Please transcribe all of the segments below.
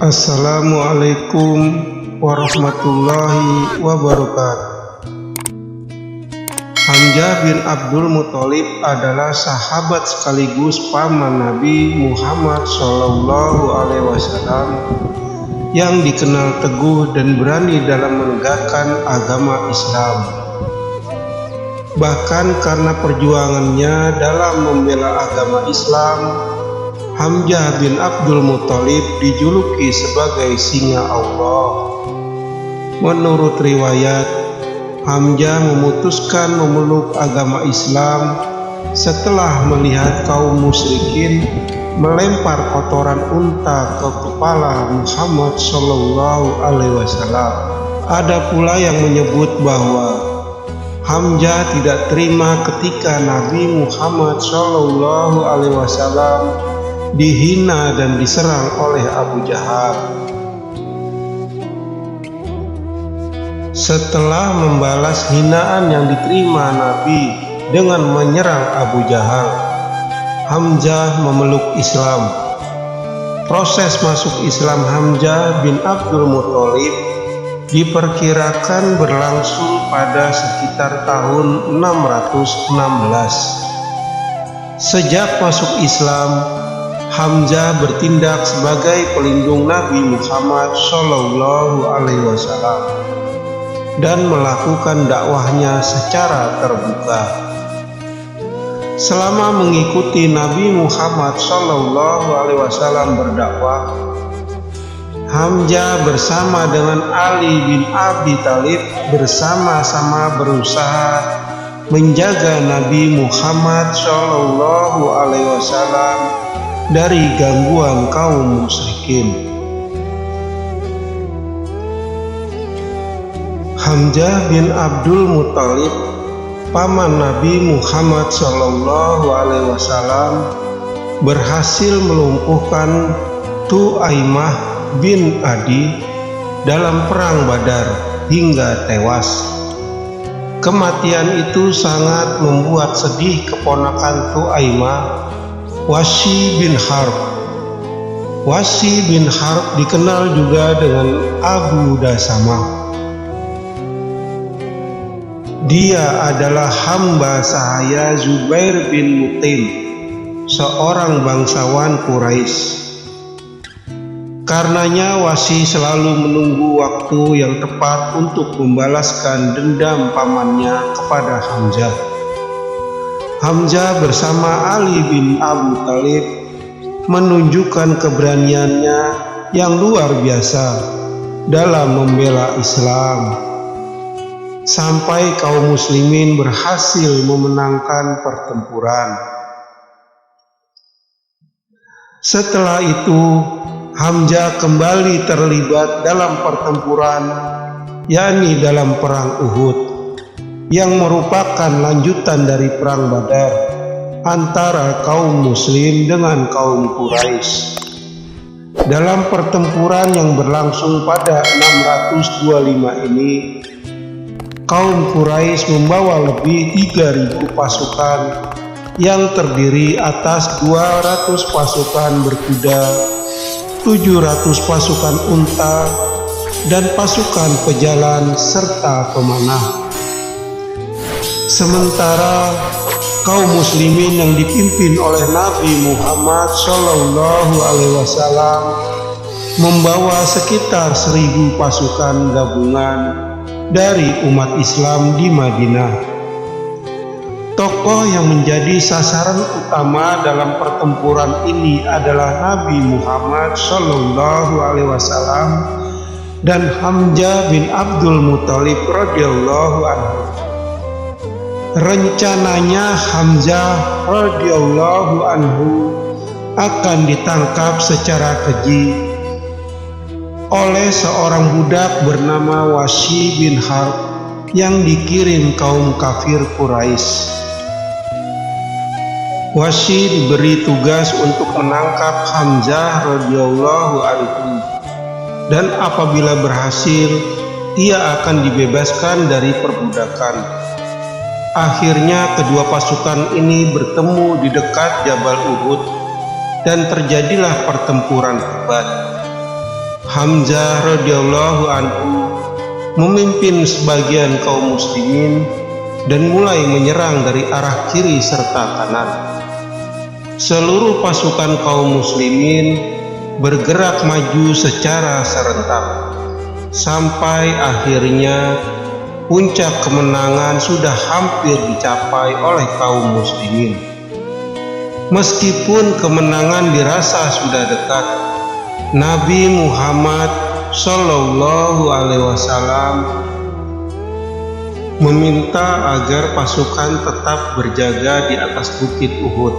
Assalamualaikum warahmatullahi wabarakatuh. Hamzah bin Abdul Muthalib adalah sahabat sekaligus paman Nabi Muhammad SAW yang dikenal teguh dan berani dalam menegakkan agama Islam. Bahkan karena perjuangannya dalam membela agama Islam, Hamzah bin Abdul Muthalib dijuluki sebagai singa Allah. Menurut riwayat, Hamzah memutuskan memeluk agama Islam setelah melihat kaum musyrikin melempar kotoran unta ke kepala Muhammad SAW. Ada pula yang menyebut bahwa Hamzah tidak terima ketika Nabi Muhammad SAW dihina dan diserang oleh Abu Jahal. Setelah membalas hinaan yang diterima Nabi dengan menyerang Abu Jahal, Hamzah memeluk Islam. Proses masuk Islam Hamzah bin Abdul Muthalib diperkirakan berlangsung pada sekitar tahun 616. Sejak masuk Islam, Hamzah bertindak sebagai pelindung Nabi Muhammad SAW dan melakukan dakwahnya secara terbuka. Selama mengikuti Nabi Muhammad SAW berdakwah, Hamzah bersama dengan Ali bin Abi Thalib bersama-sama berusaha menjaga Nabi Muhammad SAW dari gangguan kaum musyrikin. Hamzah bin Abdul Muthalib, paman Nabi Muhammad SAW, berhasil melumpuhkan Tu'aimah bin Adi dalam perang Badar hingga tewas. Kematian itu sangat membuat sedih keponakan Tu'aimah, Wahsy bin Harb. Wahsy bin Harb dikenal juga dengan Abu Dasamah. Dia adalah hamba sahaya Zubair bin Mut'im, seorang bangsawan Quraisy. Karenanya Wahsy selalu menunggu waktu yang tepat untuk membalaskan dendam pamannya kepada Hamzah. Hamzah bersama Ali bin Abi Thalib menunjukkan keberaniannya yang luar biasa dalam membela Islam, sampai kaum muslimin berhasil memenangkan pertempuran. Setelah itu, Hamzah kembali terlibat dalam pertempuran, yakni dalam perang Uhud, yang merupakan lanjutan dari perang Badar antara kaum muslim dengan kaum Quraisy. Dalam pertempuran yang berlangsung pada 625 ini, kaum Quraisy membawa lebih 3.000 pasukan yang terdiri atas 200 pasukan berkuda, 700 pasukan unta, dan pasukan pejalan serta pemanah. Sementara kaum muslimin yang dipimpin oleh Nabi Muhammad SAW membawa sekitar 1.000 pasukan gabungan dari umat Islam di Madinah. Tokoh yang menjadi sasaran utama dalam pertempuran ini adalah Nabi Muhammad SAW dan Hamzah bin Abdul Muthalib radhiyallahu anhu. Rencananya Hamzah radhiyallahu anhu akan ditangkap secara keji oleh seorang budak bernama Wahsy bin Harb yang dikirim kaum kafir Quraisy. Wahsy diberi tugas untuk menangkap Hamzah radhiyallahu anhu, dan apabila berhasil, ia akan dibebaskan dari perbudakan. Akhirnya kedua pasukan ini bertemu di dekat Jabal Uhud dan terjadilah pertempuran hebat. Hamzah radhiyallahu anhu memimpin sebagian kaum muslimin dan mulai menyerang dari arah kiri serta kanan. Seluruh pasukan kaum muslimin bergerak maju secara serentak, sampai akhirnya puncak kemenangan sudah hampir dicapai oleh kaum muslimin. Meskipun kemenangan dirasa sudah dekat, Nabi Muhammad Shallallahu Alaihi Wasallam meminta agar pasukan tetap berjaga di atas bukit Uhud.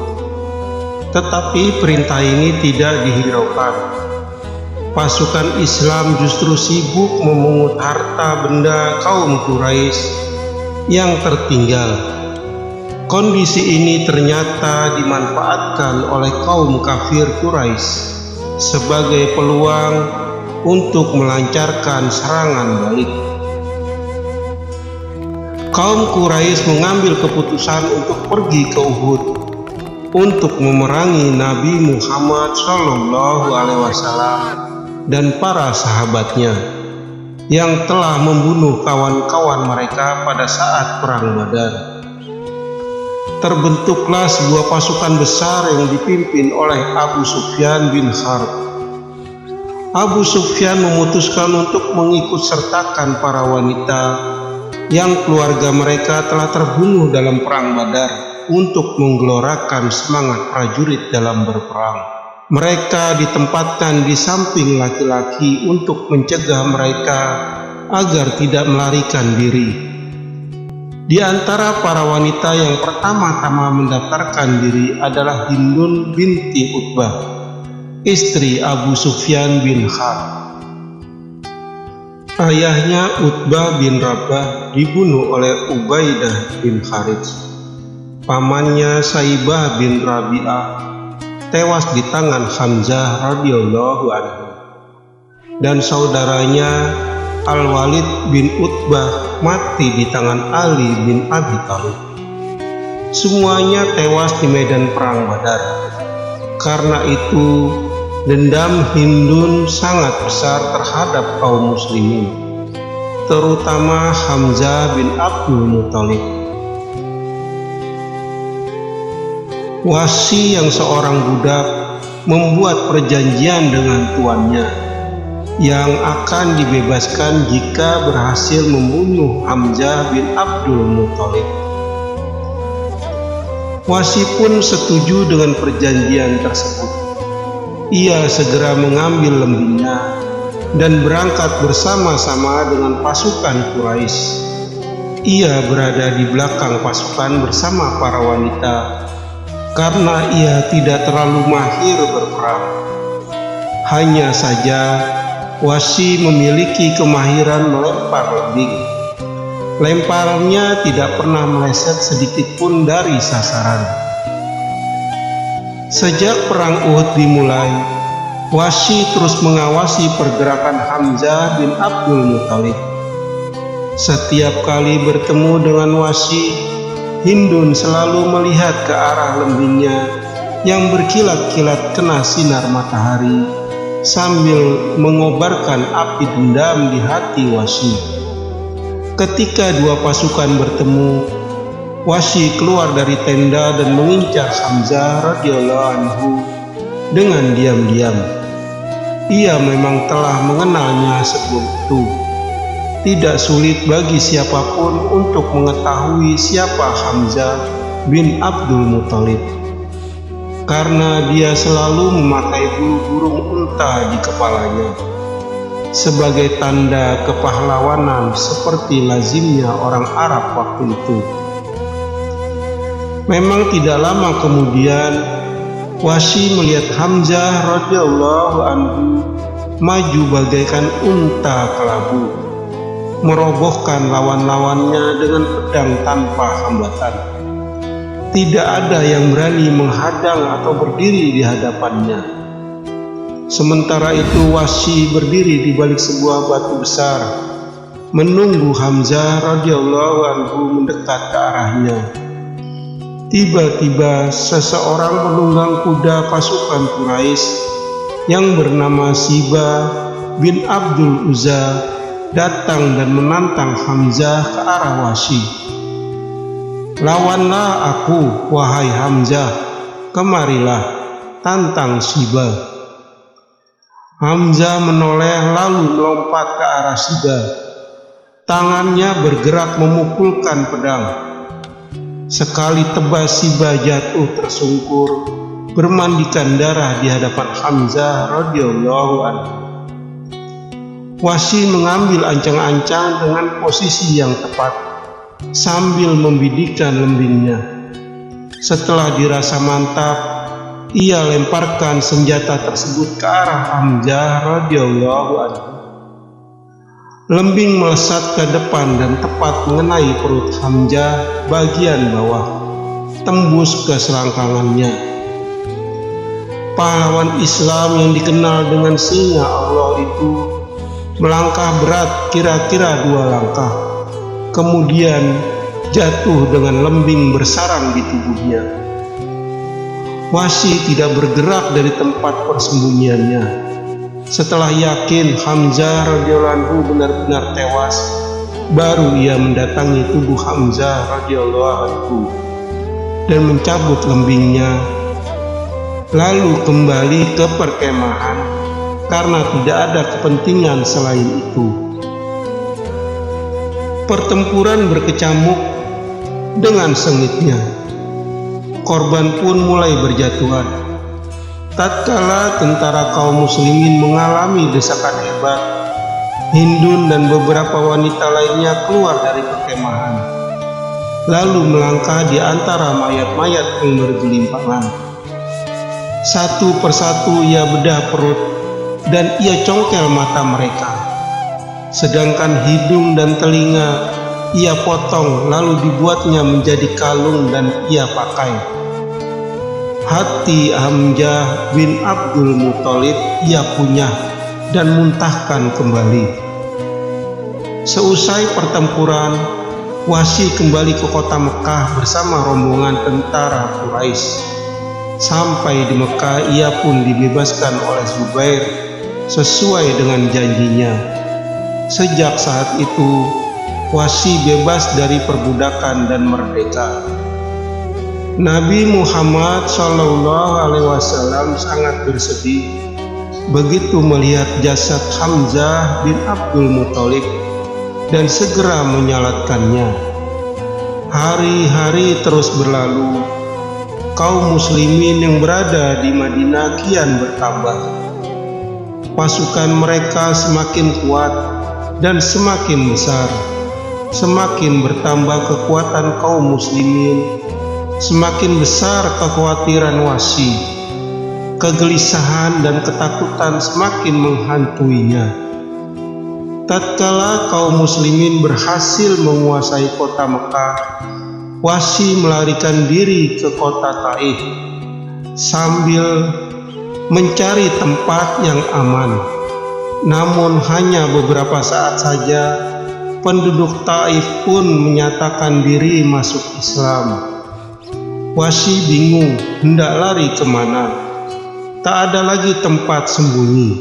Tetapi perintah ini tidak dihiraukan. Pasukan Islam justru sibuk memungut harta benda kaum Quraisy yang tertinggal. Kondisi ini ternyata dimanfaatkan oleh kaum kafir Quraisy sebagai peluang untuk melancarkan serangan balik. Kaum Quraisy mengambil keputusan untuk pergi ke Uhud untuk memerangi Nabi Muhammad Shallallahu Alaihi Wasallam dan para sahabatnya yang telah membunuh kawan-kawan mereka pada saat perang Badar. Terbentuklah sebuah pasukan besar yang dipimpin oleh Abu Sufyan bin Harb. Abu Sufyan memutuskan untuk mengikut sertakan para wanita yang keluarga mereka telah terbunuh dalam perang Badar untuk menggelorakan semangat prajurit dalam berperang. Mereka ditempatkan di samping laki-laki untuk mencegah mereka agar tidak melarikan diri. Di antara para wanita yang pertama-tama mendaftarkan diri adalah Hindun binti Utbah, istri Abu Sufyan bin Harb. Ayahnya Utbah bin Rabah dibunuh oleh Ubaidah bin Harits. Pamannya Saibah bin Rabi'ah tewas di tangan Hamzah radhiyallahu anhu, dan saudaranya Al-Walid bin Utbah mati di tangan Ali bin Abi Thalib. Semuanya tewas di medan perang Badar. Karena itu, dendam Hindun sangat besar terhadap kaum muslimin, terutama Hamzah bin Abdul Muthalib. Wasi yang seorang budak membuat perjanjian dengan tuannya yang akan dibebaskan jika berhasil membunuh Hamzah bin Abdul Muthalib. Wasi pun setuju dengan perjanjian tersebut. Ia segera mengambil lembingnya dan berangkat bersama-sama dengan pasukan Quraisy. Ia berada di belakang pasukan bersama para wanita karena ia tidak terlalu mahir berperang. Hanya saja Wasi memiliki kemahiran melempar lembing. Lemparnya tidak pernah meleset sedikit pun dari sasaran. Sejak perang Uhud dimulai, Wasi terus mengawasi pergerakan Hamzah bin Abdul Muthalib. Setiap kali bertemu dengan Wasi, Hindun selalu melihat ke arah lembingnya yang berkilat-kilat kena sinar matahari, sambil mengobarkan api dendam di hati Wasi. Ketika dua pasukan bertemu, Wasi keluar dari tenda dan mengincar Hamzah radhiyallahu anhu dengan diam-diam. Ia memang telah mengenalnya sebelum itu. Tidak sulit bagi siapapun untuk mengetahui siapa Hamzah bin Abdul Muthalib, karena dia selalu memakai bulu burung unta di kepalanya sebagai tanda kepahlawanan seperti lazimnya orang Arab waktu itu. Memang tidak lama kemudian Wasi melihat Hamzah radhiyallahu anhu maju bagaikan unta kelabu, merobohkan lawan-lawannya dengan pedang tanpa hambatan. Tidak ada yang berani menghadang atau berdiri di hadapannya. Sementara itu Wasi berdiri di balik sebuah batu besar, menunggu Hamzah radhiyallahu anhu mendekat ke arahnya. Tiba-tiba seseorang penunggang kuda pasukan Quraisy yang bernama Siba bin Abdul Uzza datang dan menantang Hamzah ke arah Wahsy. "Lawanlah aku, wahai Hamzah, kemarilah, tantang Syibah." Hamzah menoleh lalu melompat ke arah Syibah. Tangannya bergerak memukulkan pedang. Sekali tebas Syibah jatuh tersungkur, bermandikan darah di hadapan Hamzah radhiyallahu anhu. Wahsy mengambil ancang-ancang dengan posisi yang tepat, sambil membidikkan lembingnya. Setelah dirasa mantap, ia lemparkan senjata tersebut ke arah Hamzah radhiyallahu anhu. Lembing melesat ke depan dan tepat mengenai perut Hamzah bagian bawah, tembus ke selangkangannya. Pahlawan Islam yang dikenal dengan singa Allah itu melangkah berat kira-kira 2 langkah, kemudian jatuh dengan lembing bersarang di tubuhnya. Wahsy tidak bergerak dari tempat persembunyiannya. Setelah yakin Hamzah radhiyallahu anhu benar-benar tewas, baru ia mendatangi tubuh Hamzah radhiyallahu anhu dan mencabut lembingnya, lalu kembali ke perkemahan karena tidak ada kepentingan selain itu. Pertempuran berkecamuk dengan sengitnya. Korban pun mulai berjatuhan. Tatkala tentara kaum muslimin mengalami desakan hebat, Hindun dan beberapa wanita lainnya keluar dari perkemahan, lalu melangkah di antara mayat-mayat yang bergelimpangan. Satu persatu ia bedah perut dan ia congkel mata mereka, sedangkan hidung dan telinga ia potong lalu dibuatnya menjadi kalung dan ia pakai. Hati Hamzah bin Abdul Muthalib ia punyah dan muntahkan kembali. Seusai pertempuran, Wahsy kembali ke kota Mekah bersama rombongan tentara Quraisy. Sampai di Mekah ia pun dibebaskan oleh Zubair sesuai dengan janjinya. Sejak saat itu, Wahsy bebas dari perbudakan dan merdeka. Nabi Muhammad SAW sangat bersedih begitu melihat jasad Hamzah bin Abdul Muthalib dan segera menyalatkannya. Hari-hari terus berlalu. Kaum muslimin yang berada di Madinah kian bertambah. Pasukan mereka semakin kuat dan semakin besar. Semakin bertambah kekuatan kaum muslimin, semakin besar kekhawatiran Wahsy. Kegelisahan dan ketakutan semakin menghantuinya. Tatkala kaum muslimin berhasil menguasai kota Mekah, Wahsy melarikan diri ke kota Taif sambil mencari tempat yang aman. Namun hanya beberapa saat saja penduduk Taif pun menyatakan diri masuk Islam. Wahsy bingung hendak lari kemana. Tak ada lagi tempat sembunyi.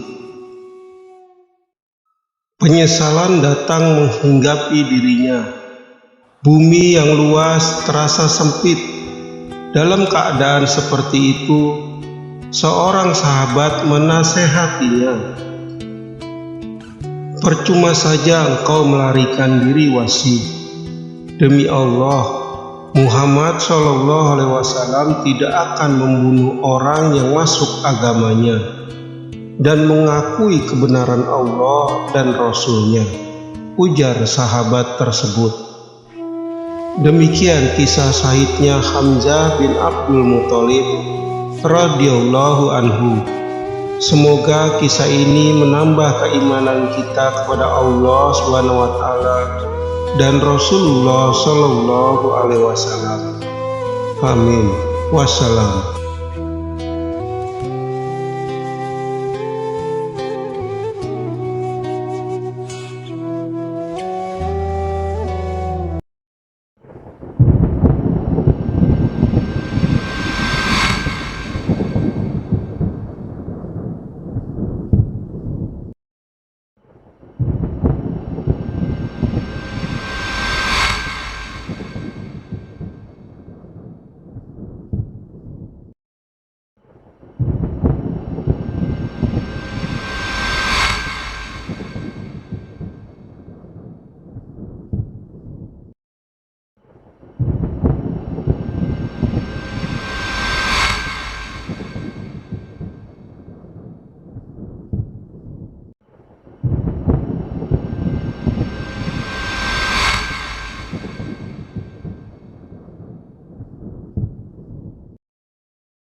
Penyesalan datang menghinggapi dirinya. Bumi yang luas terasa sempit. Dalam keadaan seperti itu, seorang sahabat menasehatinya, "Percuma saja engkau melarikan diri, Wahsy. Demi Allah, Muhammad SAW tidak akan membunuh orang yang masuk agamanya dan mengakui kebenaran Allah dan Rasul-Nya," ujar sahabat tersebut. Demikian kisah syahidnya Hamzah bin Abdul Muthalib radhiyallahu anhu. Semoga kisah ini menambah keimanan kita kepada Allah SWT dan Rasulullah SAW. Amin. Wassalam.